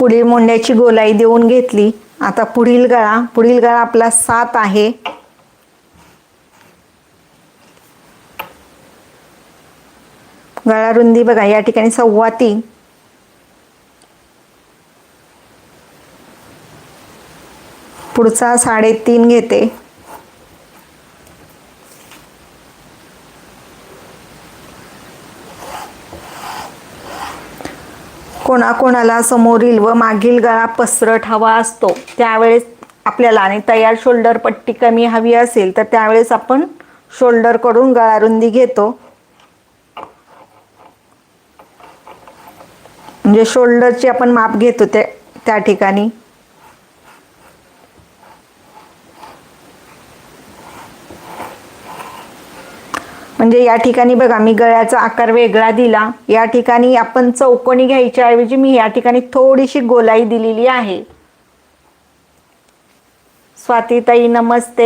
पुढील मोंड्याची गोलाई देऊन घेतली. आता पुढील गळा आपला 7 आहे. गळा रुंदी बघा या ठिकाणी 3.25. पुढचा 3.5 घेते. कोणाकोणाला समोरील व मागील गळा पसरट हवा असतो त्यावेळेस आपल्याला, आणि तयार शोल्डर पट्टी कमी हवी असेल तर त्यावेळेस आपण शोल्डर कडून गळा रुंदी घेतो. म्हणजे शोल्डरची आपण माप घेतो त्या ठिकाणी. म्हणजे या ठिकाणी बघा मी गळ्याचा आकार वेगळा दिला. या ठिकाणी आपण चौकोनी घ्यायच्या ऐवजी मी या ठिकाणी थोडीशी गोलाई दिलेली आहे. स्वातीताई नमस्ते.